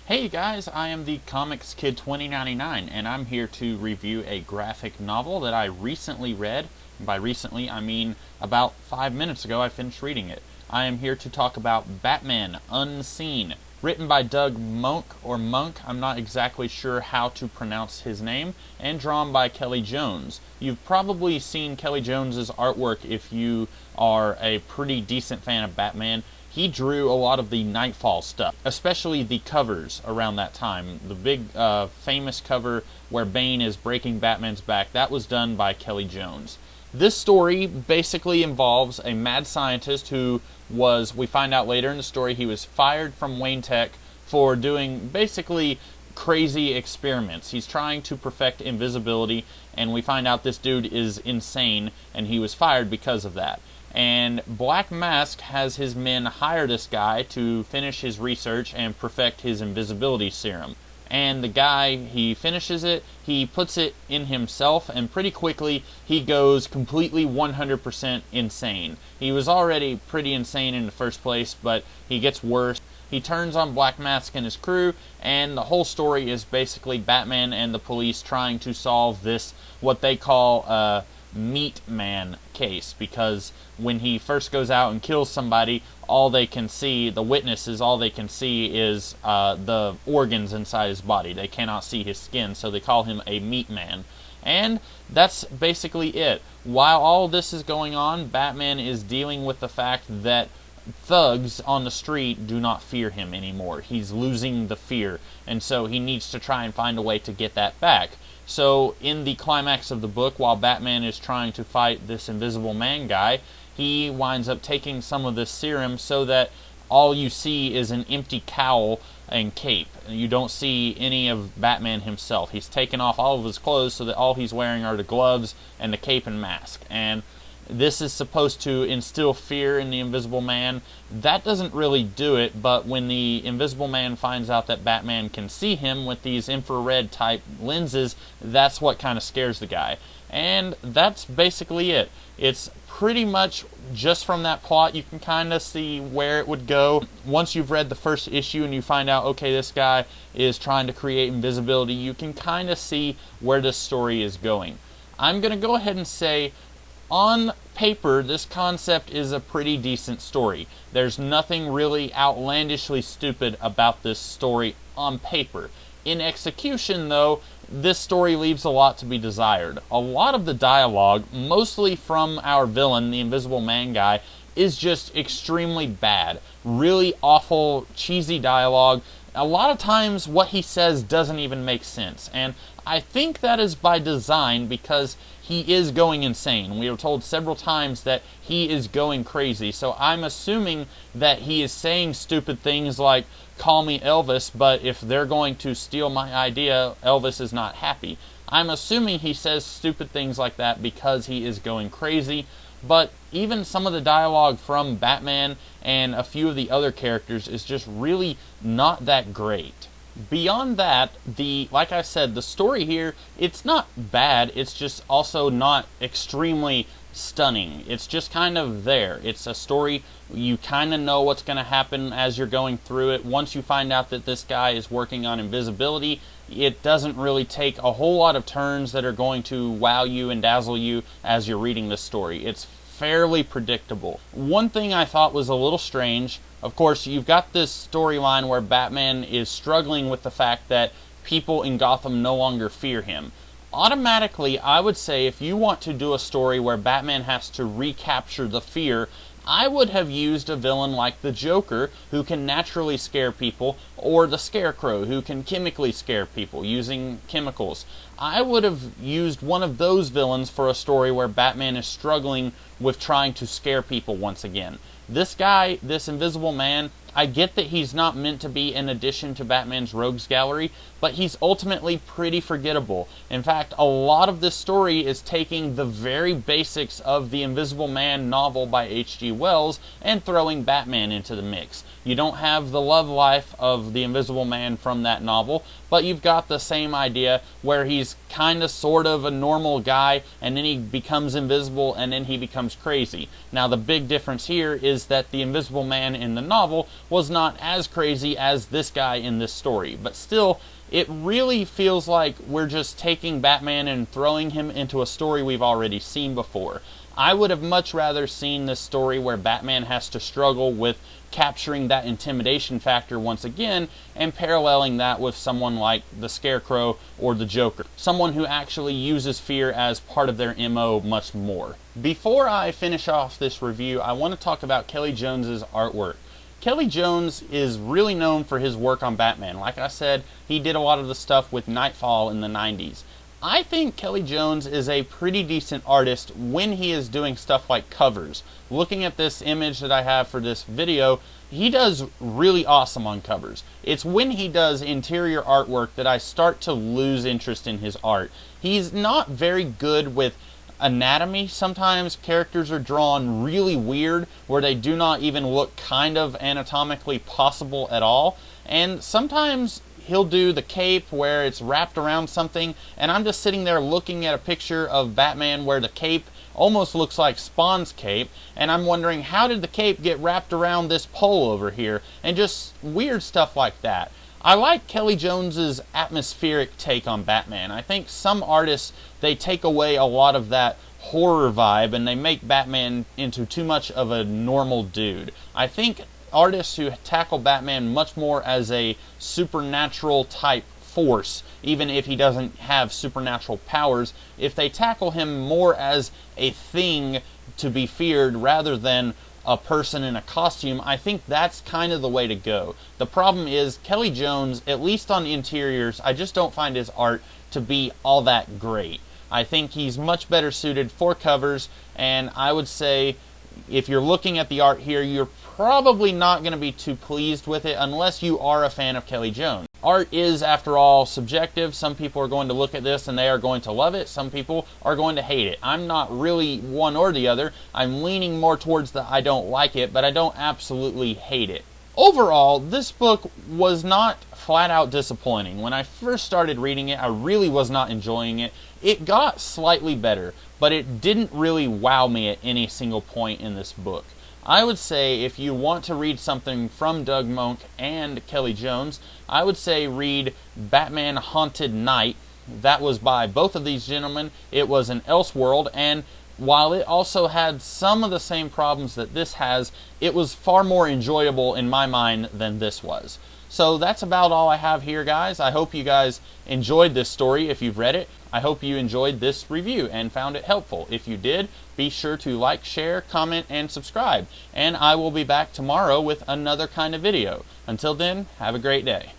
Hey guys, I am the Comics Kid 2099 and I'm here to review a graphic novel that I recently read. And by recently, I mean about 5 minutes ago I finished reading it. I am here to talk about Batman Unseen, written by Doug Monk, I'm not exactly sure how to pronounce his name, and drawn by Kelly Jones. You've probably seen Kelly Jones's artwork if you are a pretty decent fan of Batman. He drew a lot of the Nightfall stuff, especially the covers around that time. The big famous cover where Bane is breaking Batman's back, that was done by Kelly Jones. This story basically involves a mad scientist who we find out later in the story, he was fired from Wayne Tech for doing basically crazy experiments. He's trying to perfect invisibility, and we find out this dude is insane, and he was fired because of that. And Black Mask has his men hire this guy to finish his research and perfect his invisibility serum. And the guy, he finishes it, he puts it in himself, and pretty quickly he goes completely 100% insane. He was already pretty insane in the first place, but he gets worse. He turns on Black Mask and his crew, and the whole story is basically Batman and the police trying to solve this, what they call Meat Man case, because when he first goes out and kills somebody, all they can see, the witnesses, all they can see is the organs inside his body. They cannot see his skin, so they call him a Meat Man. And that's basically it. While all this is going on, Batman is dealing with the fact that thugs on the street do not fear him anymore. He's losing the fear, and so he needs to try and find a way to get that back. So in the climax of the book, while Batman is trying to fight this Invisible Man guy, he winds up taking some of this serum so that all you see is an empty cowl and cape. You don't see any of Batman himself. He's taken off all of his clothes so that all he's wearing are the gloves and the cape and mask. And this is supposed to instill fear in the Invisible Man. That doesn't really do it, but when the Invisible Man finds out that Batman can see him with these infrared type lenses, that's what kind of scares the guy. And that's basically it. It's pretty much just from that plot you can kind of see where it would go. Once you've read the first issue and you find out, okay, this guy is trying to create invisibility, you can kind of see where this story is going. I'm going to go ahead and say, on paper, this concept is a pretty decent story. There's nothing really outlandishly stupid about this story on paper. In execution, though, this story leaves a lot to be desired. A lot of the dialogue, mostly from our villain, the Invisible Man guy, is just extremely bad. Really awful, cheesy dialogue. A lot of times what he says doesn't even make sense, and I think that is by design because he is going insane. We are told several times that he is going crazy, so I'm assuming that he is saying stupid things like, "Call me Elvis, but if they're going to steal my idea, Elvis is not happy." I'm assuming he says stupid things like that because he is going crazy. But even some of the dialogue from Batman and a few of the other characters is just really not that great. Beyond that, like I said, the story here, it's not bad, it's just also not extremely stunning. It's just kind of there. It's a story, you kind of know what's going to happen as you're going through it. Once you find out that this guy is working on invisibility, it doesn't really take a whole lot of turns that are going to wow you and dazzle you as you're reading this story. It's fairly predictable. One thing I thought was a little strange, of course, you've got this storyline where Batman is struggling with the fact that people in Gotham no longer fear him. Automatically, I would say if you want to do a story where Batman has to recapture the fear, I would have used a villain like the Joker, who can naturally scare people, or the Scarecrow, who can chemically scare people using chemicals. I would have used one of those villains for a story where Batman is struggling with trying to scare people once again. This guy, this Invisible Man, I get that he's not meant to be an addition to Batman's rogues gallery, but he's ultimately pretty forgettable. In fact, a lot of this story is taking the very basics of the Invisible Man novel by H.G. Wells and throwing Batman into the mix. You don't have the love life of the Invisible Man from that novel, but you've got the same idea where he's kind of sort of a normal guy, and then he becomes invisible, and then he becomes crazy. Now, the big difference here is that the Invisible Man in the novel was not as crazy as this guy in this story. But still, it really feels like we're just taking Batman and throwing him into a story we've already seen before. I would have much rather seen this story where Batman has to struggle with capturing that intimidation factor once again and paralleling that with someone like the Scarecrow or the Joker. Someone who actually uses fear as part of their MO much more. Before I finish off this review, I want to talk about Kelly Jones's artwork. Kelly Jones is really known for his work on Batman. Like I said, he did a lot of the stuff with Nightfall in the 90s. I think Kelly Jones is a pretty decent artist when he is doing stuff like covers. Looking at this image that I have for this video, he does really awesome on covers. It's when he does interior artwork that I start to lose interest in his art. He's not very good with anatomy. Sometimes characters are drawn really weird where they do not even look kind of anatomically possible at all. And sometimes he'll do the cape where it's wrapped around something, and I'm just sitting there looking at a picture of Batman where the cape almost looks like Spawn's cape, and I'm wondering, how did the cape get wrapped around this pole over here? And just weird stuff like that. I like Kelly Jones's atmospheric take on Batman. I think some artists, they take away a lot of that horror vibe and they make Batman into too much of a normal dude. I think artists who tackle Batman much more as a supernatural type force, even if he doesn't have supernatural powers, if they tackle him more as a thing to be feared rather than a person in a costume, I think that's kind of the way to go. The problem is, Kelly Jones, at least on interiors, I just don't find his art to be all that great. I think he's much better suited for covers, and I would say if you're looking at the art here, you're probably not going to be too pleased with it unless you are a fan of Kelly Jones. Art is, after all, subjective. Some people are going to look at this and they are going to love it. Some people are going to hate it. I'm not really one or the other. I'm leaning more towards the I don't like it, but I don't absolutely hate it. Overall, this book was not flat out disappointing. When I first started reading it, I really was not enjoying it. It got slightly better, but it didn't really wow me at any single point in this book. I would say if you want to read something from Doug Moench and Kelly Jones, I would say read Batman Haunted Knight. That was by both of these gentlemen. It was an Elseworld, and while it also had some of the same problems that this has, it was far more enjoyable in my mind than this was. So that's about all I have here, guys. I hope you guys enjoyed this story if you've read it. I hope you enjoyed this review and found it helpful. If you did, be sure to like, share, comment, and subscribe. And I will be back tomorrow with another kind of video. Until then, have a great day.